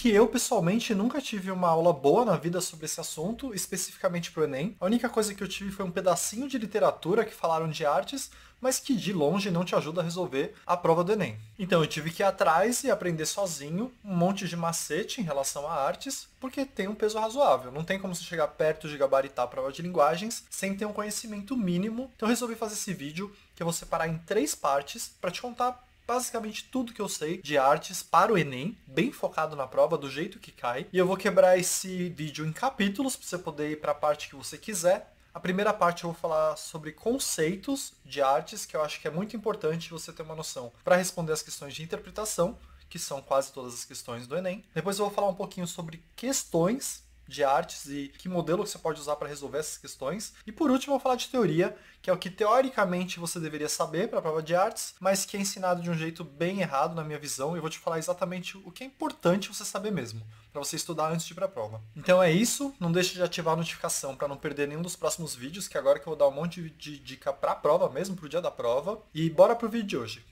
que eu, pessoalmente, nunca tive uma aula boa na vida sobre esse assunto, especificamente para o Enem. A única coisa que eu tive foi um pedacinho de literatura que falaram de artes, mas que de longe não te ajuda a resolver a prova do Enem. Então eu tive que ir atrás e aprender sozinho um monte de macete em relação a artes, porque tem um peso razoável. Não tem como você chegar perto de gabaritar a prova de linguagens sem ter um conhecimento mínimo. Então eu resolvi fazer esse vídeo, que eu vou separar em 3 partes, para te contar basicamente tudo que eu sei de artes para o Enem, bem focado na prova, do jeito que cai. E eu vou quebrar esse vídeo em capítulos, para você poder ir para a parte que você quiser. A primeira parte eu vou falar sobre conceitos de artes, que eu acho que é muito importante você ter uma noção para responder as questões de interpretação, que são quase todas as questões do Enem. Depois eu vou falar um pouquinho sobre questões de artes e que modelo você pode usar para resolver essas questões. E por último eu vou falar de teoria, que é o que teoricamente você deveria saber para a prova de artes, mas que é ensinado de um jeito bem errado na minha visão, e eu vou te falar exatamente o que é importante você saber mesmo, para você estudar antes de ir para a prova. Então é isso, não deixe de ativar a notificação para não perder nenhum dos próximos vídeos, que agora que eu vou dar um monte de dica para a prova mesmo, para o dia da prova. E bora pro vídeo de hoje.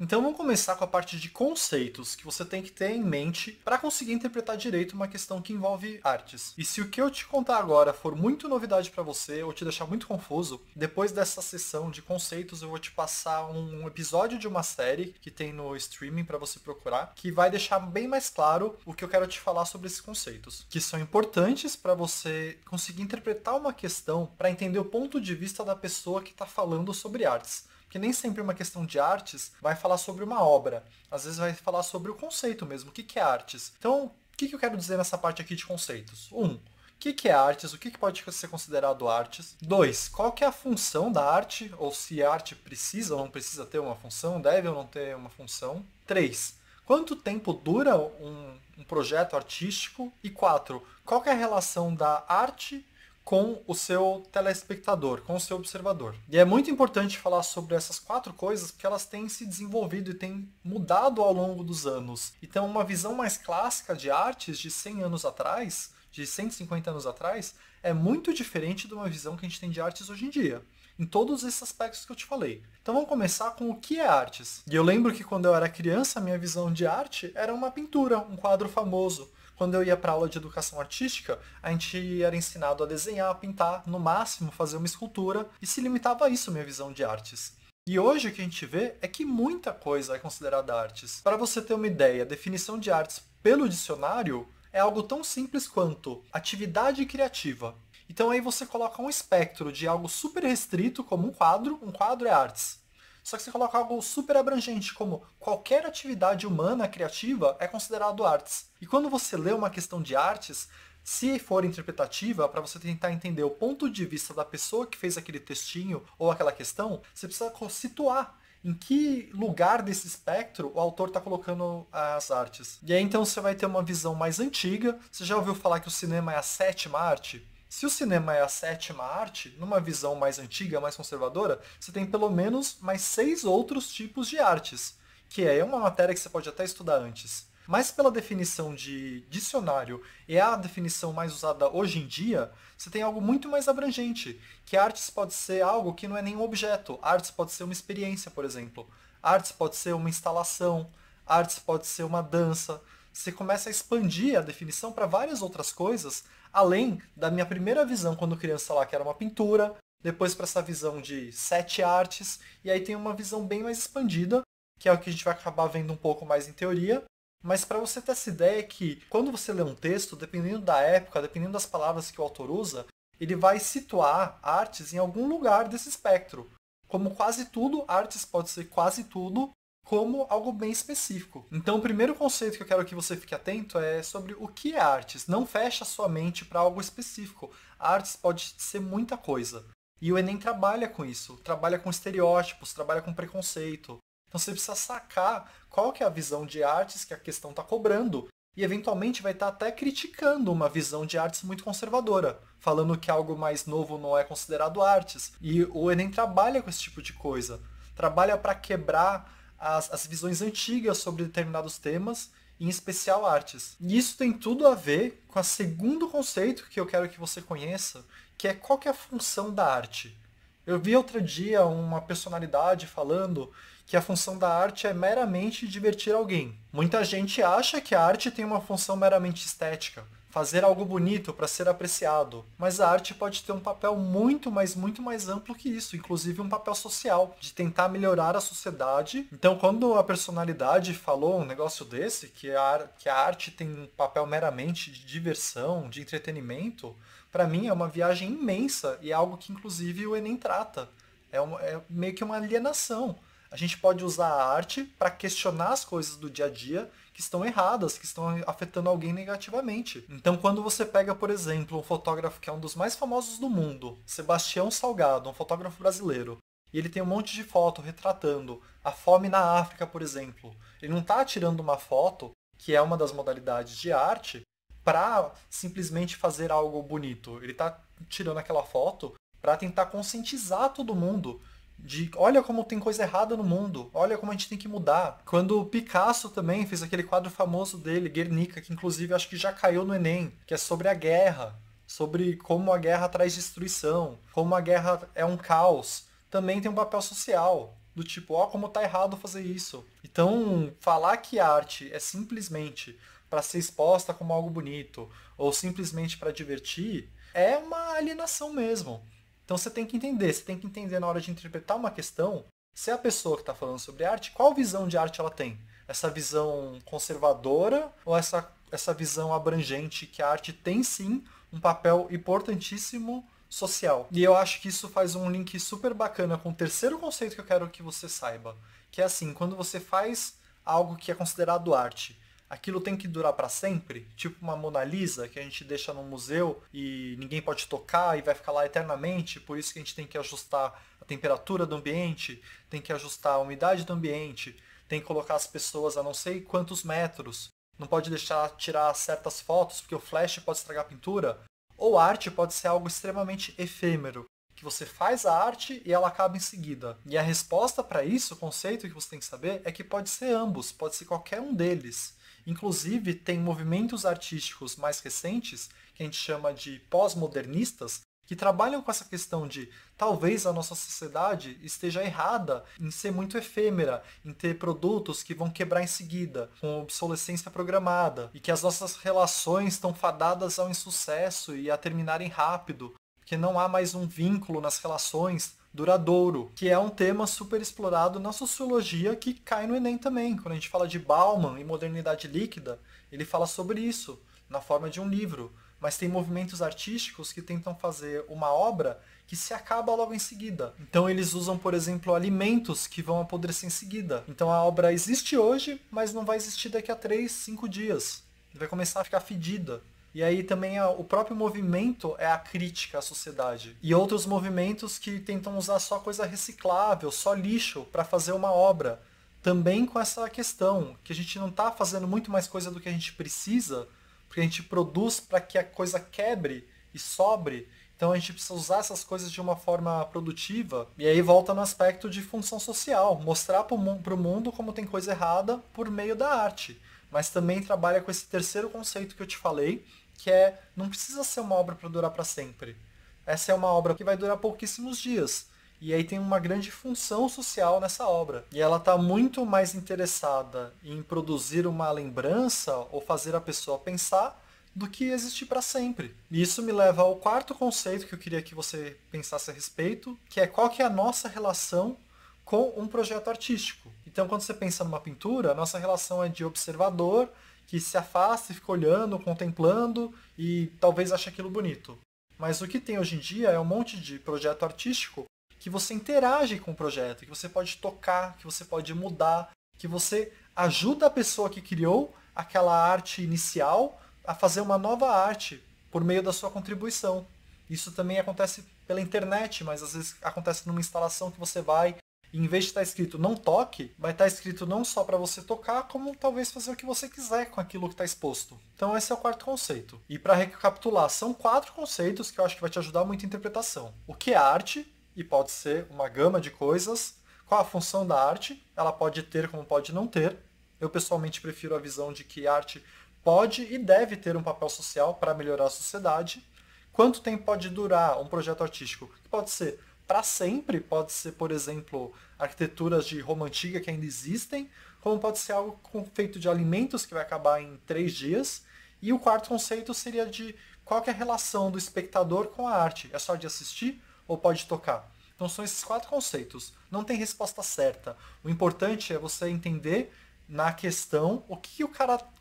Então vamos começar com a parte de conceitos que você tem que ter em mente para conseguir interpretar direito uma questão que envolve artes. E se o que eu te contar agora for muito novidade para você ou te deixar muito confuso, depois dessa sessão de conceitos eu vou te passar um episódio de uma série que tem no streaming para você procurar, que vai deixar bem mais claro o que eu quero te falar sobre esses conceitos, que são importantes para você conseguir interpretar uma questão para entender o ponto de vista da pessoa que está falando sobre artes. Porque nem sempre uma questão de artes vai falar sobre uma obra. Às vezes vai falar sobre o conceito mesmo. O que é artes? Então, o que eu quero dizer nessa parte aqui de conceitos? 1. O que é artes? O que pode ser considerado artes? 2. Qual que é a função da arte? Ou se a arte precisa ou não precisa ter uma função? Deve ou não ter uma função? 3. Quanto tempo dura um projeto artístico? E 4. Qual que é a relação da arte com o seu telespectador, com o seu observador? E é muito importante falar sobre essas 4 coisas porque elas têm se desenvolvido e têm mudado ao longo dos anos. Então, uma visão mais clássica de artes de 100 anos atrás, de 150 anos atrás, é muito diferente de uma visão que a gente tem de artes hoje em dia, em todos esses aspectos que eu te falei. Então vamos começar com o que é artes. E eu lembro que quando eu era criança, a minha visão de arte era uma pintura, um quadro famoso. Quando eu ia para aula de educação artística, a gente era ensinado a desenhar, a pintar, no máximo fazer uma escultura, e se limitava a isso a minha visão de artes. E hoje o que a gente vê é que muita coisa é considerada artes. Para você ter uma ideia, a definição de artes pelo dicionário é algo tão simples quanto atividade criativa. Então aí você coloca um espectro de algo super restrito, como um quadro é artes. Só que você coloca algo super abrangente, como qualquer atividade humana criativa é considerado artes. E quando você lê uma questão de artes, se for interpretativa, para você tentar entender o ponto de vista da pessoa que fez aquele textinho ou aquela questão, você precisa situar em que lugar desse espectro o autor está colocando as artes. E aí então você vai ter uma visão mais antiga. Você já ouviu falar que o cinema é a 7ª arte? Se o cinema é a 7ª arte, numa visão mais antiga, mais conservadora, você tem pelo menos mais 6 outros tipos de artes, que é uma matéria que você pode até estudar antes. Mas pela definição de dicionário e a definição mais usada hoje em dia, você tem algo muito mais abrangente, que artes pode ser algo que não é nenhum objeto. Artes pode ser uma experiência, por exemplo. Artes pode ser uma instalação. Artes pode ser uma dança. Você começa a expandir a definição para várias outras coisas, além da minha primeira visão quando criança lá, que era uma pintura, depois para essa visão de 7 artes, e aí tem uma visão bem mais expandida, que é o que a gente vai acabar vendo um pouco mais em teoria. Mas para você ter essa ideia que quando você lê um texto, dependendo da época, dependendo das palavras que o autor usa, ele vai situar artes em algum lugar desse espectro. Como quase tudo, artes pode ser quase tudo, como algo bem específico. Então o primeiro conceito que eu quero que você fique atento é sobre o que é artes. Não feche a sua mente para algo específico. Artes pode ser muita coisa. E o Enem trabalha com isso. Trabalha com estereótipos, trabalha com preconceito. Então você precisa sacar qual que é a visão de artes que a questão está cobrando. E eventualmente vai estar até criticando uma visão de artes muito conservadora, falando que algo mais novo não é considerado artes. E o Enem trabalha com esse tipo de coisa. Trabalha para quebrar as visões antigas sobre determinados temas em especial artes. E isso tem tudo a ver com o segundo conceito que eu quero que você conheça, que é qual que é a função da arte. Eu vi outro dia uma personalidade falando que a função da arte é meramente divertir alguém. Muita gente acha que a arte tem uma função meramente estética, fazer algo bonito para ser apreciado. Mas a arte pode ter um papel muito mais amplo que isso, inclusive um papel social, de tentar melhorar a sociedade. Então, quando a personalidade falou um negócio desse, que a arte tem um papel meramente de diversão, de entretenimento, para mim é uma viagem imensa e é algo que inclusive o Enem trata. É meio que uma alienação. A gente pode usar a arte para questionar as coisas do dia a dia que estão erradas, que estão afetando alguém negativamente. Então, quando você pega, por exemplo, um fotógrafo que é um dos mais famosos do mundo, Sebastião Salgado, um fotógrafo brasileiro, e ele tem um monte de foto retratando a fome na África, por exemplo. Ele não está tirando uma foto, que é uma das modalidades de arte, para simplesmente fazer algo bonito. Ele está tirando aquela foto para tentar conscientizar todo mundo de olha como tem coisa errada no mundo, olha como a gente tem que mudar. Quando o Picasso também fez aquele quadro famoso dele, Guernica, que inclusive acho que já caiu no Enem, que é sobre a guerra, sobre como a guerra traz destruição, como a guerra é um caos, também tem um papel social, do tipo, ó, como tá errado fazer isso. Então, falar que a arte é simplesmente para ser exposta como algo bonito, ou simplesmente para divertir, é uma alienação mesmo. Então você tem que entender na hora de interpretar uma questão, se é a pessoa que está falando sobre arte, qual visão de arte ela tem? Essa visão conservadora ou essa visão abrangente que a arte tem sim um papel importantíssimo social? E eu acho que isso faz um link super bacana com o terceiro conceito que eu quero que você saiba, que é assim, quando você faz algo que é considerado arte, aquilo tem que durar para sempre? Tipo uma Mona Lisa que a gente deixa no museu e ninguém pode tocar e vai ficar lá eternamente, por isso que a gente tem que ajustar a temperatura do ambiente, tem que ajustar a umidade do ambiente, tem que colocar as pessoas a não sei quantos metros, não pode deixar tirar certas fotos porque o flash pode estragar a pintura. Ou arte pode ser algo extremamente efêmero, que você faz a arte e ela acaba em seguida. E a resposta para isso, o conceito que você tem que saber, é que pode ser ambos, pode ser qualquer um deles. Inclusive, tem movimentos artísticos mais recentes, que a gente chama de pós-modernistas, que trabalham com essa questão de talvez a nossa sociedade esteja errada em ser muito efêmera, em ter produtos que vão quebrar em seguida, com obsolescência programada, e que as nossas relações estão fadadas ao insucesso e a terminarem rápido, porque não há mais um vínculo nas relações duradouro, que é um tema super explorado na sociologia que cai no Enem também. Quando a gente fala de Bauman e modernidade líquida, ele fala sobre isso, na forma de um livro. Mas tem movimentos artísticos que tentam fazer uma obra que se acaba logo em seguida. Então eles usam, por exemplo, alimentos que vão apodrecer em seguida. Então a obra existe hoje, mas não vai existir daqui a 3, 5 dias. Vai começar a ficar fedida. E aí também o próprio movimento é a crítica à sociedade. E outros movimentos que tentam usar só coisa reciclável, só lixo, para fazer uma obra. Também com essa questão, que a gente não está fazendo muito mais coisa do que a gente precisa, porque a gente produz para que a coisa quebre e sobre. Então a gente precisa usar essas coisas de uma forma produtiva. E aí volta no aspecto de função social. Mostrar para o mundo como tem coisa errada por meio da arte. Mas também trabalha com esse terceiro conceito que eu te falei, que é, não precisa ser uma obra para durar para sempre. Essa é uma obra que vai durar pouquíssimos dias. E aí tem uma grande função social nessa obra. E ela está muito mais interessada em produzir uma lembrança ou fazer a pessoa pensar do que existir para sempre. E isso me leva ao quarto conceito que eu queria que você pensasse a respeito, que é qual que é a nossa relação com um projeto artístico. Então, quando você pensa numa pintura, a nossa relação é de observador, que se afasta e fica olhando, contemplando e talvez ache aquilo bonito. Mas o que tem hoje em dia é um monte de projeto artístico que você interage com o projeto, que você pode tocar, que você pode mudar, que você ajuda a pessoa que criou aquela arte inicial a fazer uma nova arte por meio da sua contribuição. Isso também acontece pela internet, mas às vezes acontece numa instalação que você vai e em vez de estar escrito não toque, vai estar escrito não só para você tocar, como talvez fazer o que você quiser com aquilo que está exposto. Então esse é o quarto conceito. E para recapitular, são 4 conceitos que eu acho que vai te ajudar muito a interpretação. O que é arte? E pode ser uma gama de coisas. Qual a função da arte? Ela pode ter como pode não ter. Eu pessoalmente prefiro a visão de que arte pode e deve ter um papel social para melhorar a sociedade. Quanto tempo pode durar um projeto artístico? Pode ser para sempre, pode ser, por exemplo, arquiteturas de Roma Antiga que ainda existem, como pode ser algo feito de alimentos que vai acabar em 3 dias. E o quarto conceito seria de qual que é a relação do espectador com a arte. É só de assistir ou pode tocar? Então são esses 4 conceitos. Não tem resposta certa. O importante é você entender na questão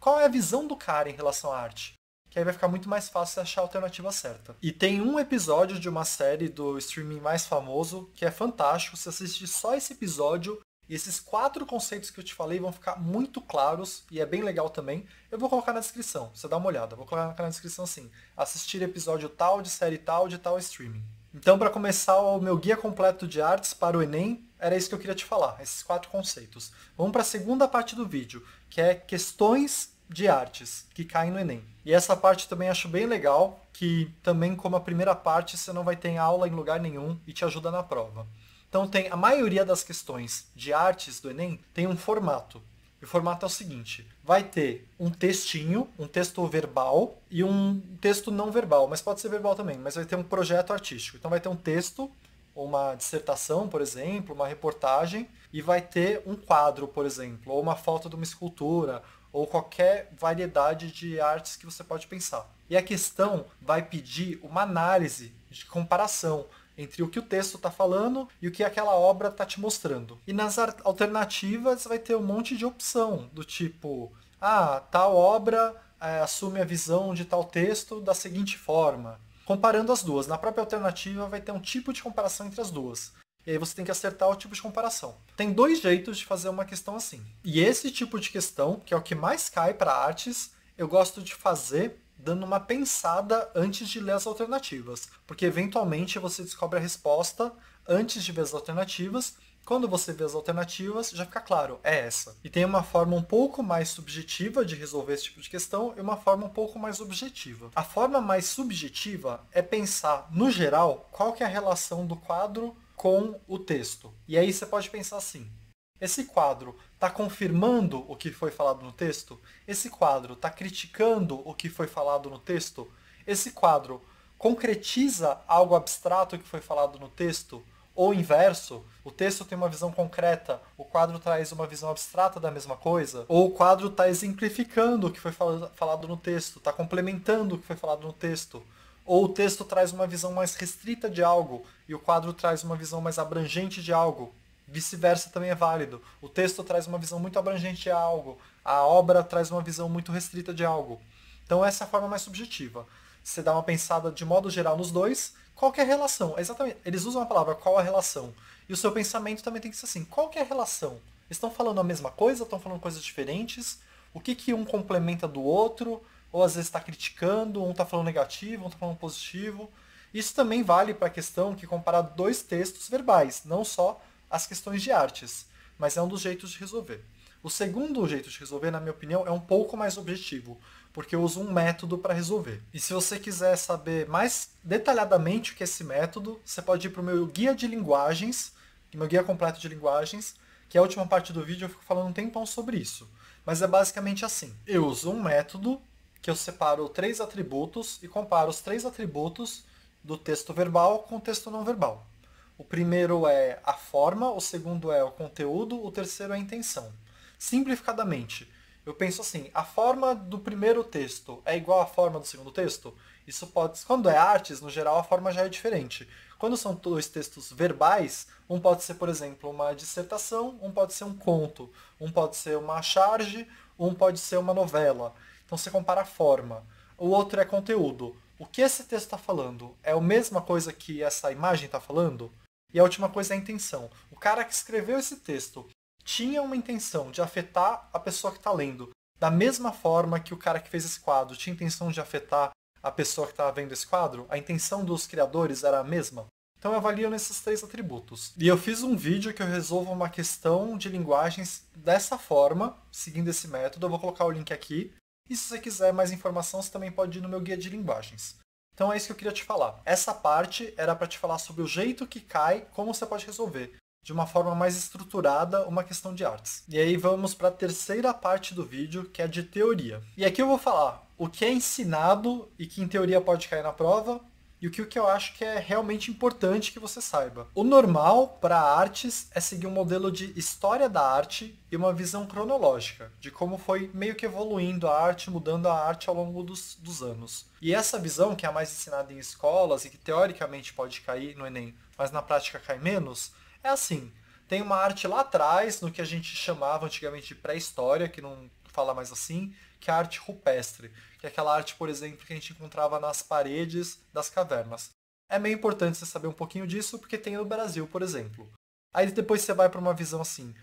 qual é a visão do cara em relação à arte. Que aí vai ficar muito mais fácil achar a alternativa certa. E tem um episódio de uma série do streaming mais famoso que é fantástico. Se assistir só esse episódio, e esses 4 conceitos que eu te falei vão ficar muito claros e é bem legal também. Eu vou colocar na descrição, você dá uma olhada. Vou colocar na descrição assim: assistir episódio tal, de série tal, de tal streaming. Então, para começar o meu guia completo de artes para o Enem, era isso que eu queria te falar, esses 4 conceitos. Vamos para a segunda parte do vídeo, que é questões de artes que caem no Enem. E essa parte também acho bem legal, que também como a primeira parte você não vai ter aula em lugar nenhum e te ajuda na prova. Então tem a maioria das questões de artes do Enem tem um formato. E o formato é o seguinte: vai ter um textinho, um texto verbal e um texto não verbal, mas pode ser verbal também, mas vai ter um projeto artístico. Então vai ter um texto, uma dissertação, por exemplo, uma reportagem, e vai ter um quadro, por exemplo, ou uma foto de uma escultura, ou qualquer variedade de artes que você pode pensar. E a questão vai pedir uma análise de comparação entre o que o texto está falando e o que aquela obra está te mostrando. E nas alternativas vai ter um monte de opção, do tipo, tal obra assume a visão de tal texto da seguinte forma. Comparando as duas. Na própria alternativa vai ter um tipo de comparação entre as duas. E aí você tem que acertar o tipo de comparação. Tem 2 jeitos de fazer uma questão assim. E esse tipo de questão, que é o que mais cai para artes, eu gosto de fazer dando uma pensada antes de ler as alternativas. Porque eventualmente você descobre a resposta antes de ver as alternativas. Quando você vê as alternativas, já fica claro, é essa. E tem uma forma um pouco mais subjetiva de resolver esse tipo de questão e uma forma um pouco mais objetiva. A forma mais subjetiva é pensar, no geral, qual que é a relação do quadro com o texto. E aí você pode pensar assim: esse quadro está confirmando o que foi falado no texto? Esse quadro está criticando o que foi falado no texto? Esse quadro concretiza algo abstrato que foi falado no texto? Ou inverso, o texto tem uma visão concreta, o quadro traz uma visão abstrata da mesma coisa? Ou o quadro está exemplificando o que foi falado no texto, está complementando o que foi falado no texto? Ou o texto traz uma visão mais restrita de algo e o quadro traz uma visão mais abrangente de algo? Vice-versa também é válido. O texto traz uma visão muito abrangente de algo, a obra traz uma visão muito restrita de algo. Então essa é a forma mais subjetiva. Você dá uma pensada de modo geral nos dois, qual que é a relação? Exatamente, eles usam a palavra qual a relação. E o seu pensamento também tem que ser assim, qual que é a relação? Eles estão falando a mesma coisa, estão falando coisas diferentes? O que um complementa do outro? Ou às vezes está criticando, um está falando negativo, um está falando positivo. Isso também vale para a questão que compara 2 textos verbais, não só as questões de artes, mas é um dos jeitos de resolver. O segundo jeito de resolver, na minha opinião, é um pouco mais objetivo, porque eu uso um método para resolver. E se você quiser saber mais detalhadamente o que é esse método, você pode ir para o meu guia de linguagens, meu guia completo de linguagens, que é a última parte do vídeo eu fico falando um tempão sobre isso. Mas é basicamente assim: eu uso um método que eu separo 3 atributos e comparo os 3 atributos do texto verbal com o texto não verbal. O primeiro é a forma, o segundo é o conteúdo, o terceiro é a intenção. Simplificadamente, eu penso assim: a forma do primeiro texto é igual à forma do segundo texto? Isso pode, quando é artes, no geral a forma já é diferente. Quando são 2 textos verbais, um pode ser, por exemplo, uma dissertação, um pode ser um conto, um pode ser uma charge, um pode ser uma novela. Então você compara a forma. O outro é conteúdo. O que esse texto está falando? É a mesma coisa que essa imagem está falando? E a última coisa é a intenção. O cara que escreveu esse texto tinha uma intenção de afetar a pessoa que está lendo, da mesma forma que o cara que fez esse quadro tinha intenção de afetar a pessoa que estava vendo esse quadro? A intenção dos criadores era a mesma? Então eu avalio nesses 3 atributos. E eu fiz um vídeo que eu resolvo uma questão de linguagens dessa forma, seguindo esse método. Eu vou colocar o link aqui. E se você quiser mais informação, você também pode ir no meu guia de linguagens. Então é isso que eu queria te falar. Essa parte era para te falar sobre o jeito que cai, como você pode resolver. de uma forma mais estruturada uma questão de artes. E aí vamos para a terceira parte do vídeo, que é de teoria. E aqui eu vou falar o que é ensinado e que em teoria pode cair na prova, e o que eu acho que é realmente importante que você saiba. O normal para artes é seguir um modelo de história da arte e uma visão cronológica, de como foi meio que evoluindo a arte, mudando a arte ao longo dos anos. E essa visão, que é a mais ensinada em escolas e que teoricamente pode cair no Enem, mas na prática cai menos, é assim. Tem uma arte lá atrás, no que a gente chamava antigamente de pré-história, que não fala mais assim, que é a arte rupestre, que é aquela arte, por exemplo, que a gente encontrava nas paredes das cavernas. É meio importante você saber um pouquinho disso, porque tem no Brasil, por exemplo. Aí depois você vai para uma visão assim,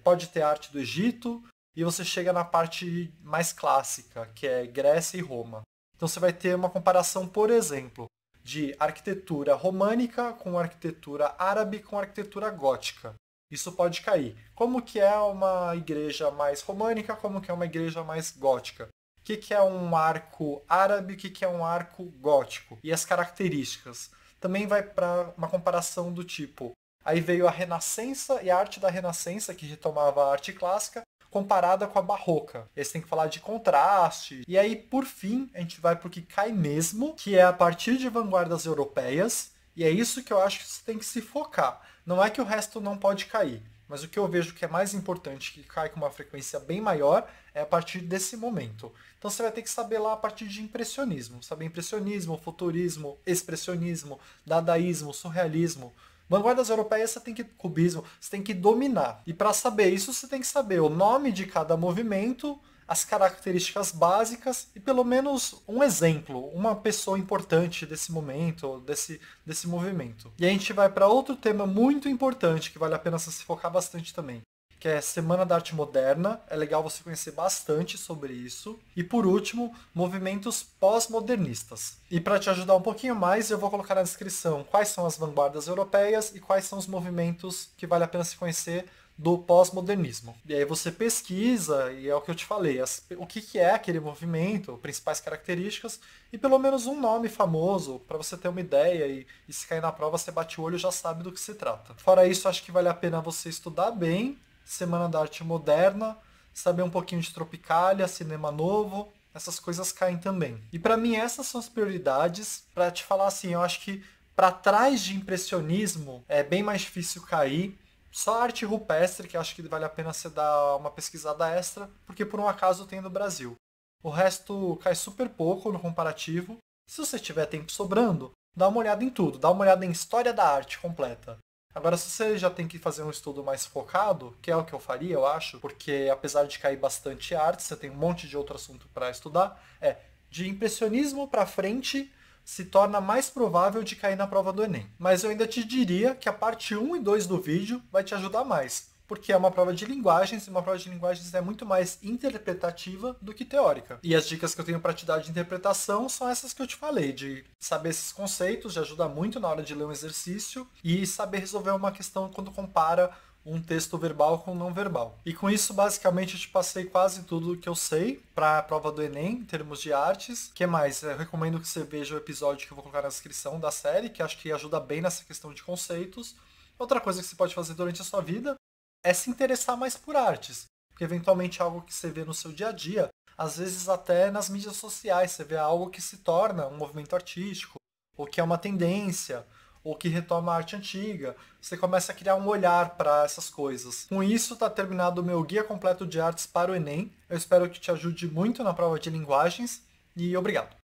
pode ter arte do Egito, e você chega na parte mais clássica, que é Grécia e Roma. Então você vai ter uma comparação, por exemplo, de arquitetura românica com arquitetura árabe com arquitetura gótica. Isso pode cair. Como que é uma igreja mais românica, como que é uma igreja mais gótica? O que é um arco árabe, o que é um arco gótico? E as características. Também vai para uma comparação do tipo, aí veio a Renascença e a arte da Renascença, que retomava a arte clássica, comparada com a barroca. E aí você tem que falar de contraste. E aí, por fim, a gente vai para o que cai mesmo, que é a partir de vanguardas europeias, e é isso que eu acho que você tem que se focar. Não é que o resto não pode cair, mas o que eu vejo que é mais importante, que cai com uma frequência bem maior, é a partir desse momento. Então você vai ter que saber lá a partir de impressionismo. Saber impressionismo, futurismo, expressionismo, dadaísmo, surrealismo. Vanguardas europeias você tem que cubismo, você tem que dominar. E para saber isso, você tem que saber o nome de cada movimento, as características básicas e pelo menos um exemplo, uma pessoa importante desse momento, desse movimento. E a gente vai para outro tema muito importante que vale a pena você se focar bastante também, que é Semana da Arte Moderna. É legal você conhecer bastante sobre isso. E por último, movimentos pós-modernistas. E para te ajudar um pouquinho mais, eu vou colocar na descrição quais são as vanguardas europeias e quais são os movimentos que vale a pena se conhecer do pós-modernismo. E aí você pesquisa, e é o que eu te falei, o que é aquele movimento, principais características, e pelo menos um nome famoso, para você ter uma ideia, e se cair na prova, você bate o olho e já sabe do que se trata. Fora isso, acho que vale a pena você estudar bem Semana da Arte Moderna, saber um pouquinho de Tropicália, cinema novo, essas coisas caem também. E para mim essas são as prioridades. Para te falar assim, eu acho que para trás de impressionismo é bem mais difícil cair. Só arte rupestre, que acho que vale a pena você dar uma pesquisada extra, porque por um acaso tem no Brasil. O resto cai super pouco no comparativo. Se você tiver tempo sobrando, dá uma olhada em tudo. Dá uma olhada em história da arte completa. Agora, se você já tem que fazer um estudo mais focado, que é o que eu faria, eu acho, porque apesar de cair bastante arte, você tem um monte de outro assunto para estudar, de impressionismo para frente se torna mais provável de cair na prova do Enem. Mas eu ainda te diria que a parte 1 e 2 do vídeo vai te ajudar mais, porque é uma prova de linguagens, e uma prova de linguagens é muito mais interpretativa do que teórica. E as dicas que eu tenho para te dar de interpretação são essas que eu te falei, de saber esses conceitos, já ajuda muito na hora de ler um exercício, e saber resolver uma questão quando compara um texto verbal com não verbal. E com isso, basicamente, eu te passei quase tudo que eu sei para a prova do Enem, em termos de artes. O que mais? Eu recomendo que você veja o episódio que eu vou colocar na descrição da série, que acho que ajuda bem nessa questão de conceitos. Outra coisa que você pode fazer durante a sua vida é se interessar mais por artes, porque eventualmente é algo que você vê no seu dia a dia, às vezes até nas mídias sociais, você vê algo que se torna um movimento artístico, ou que é uma tendência, ou que retoma a arte antiga, você começa a criar um olhar para essas coisas. Com isso, está terminado o meu guia completo de artes para o Enem. Eu espero que te ajude muito na prova de linguagens, e obrigado!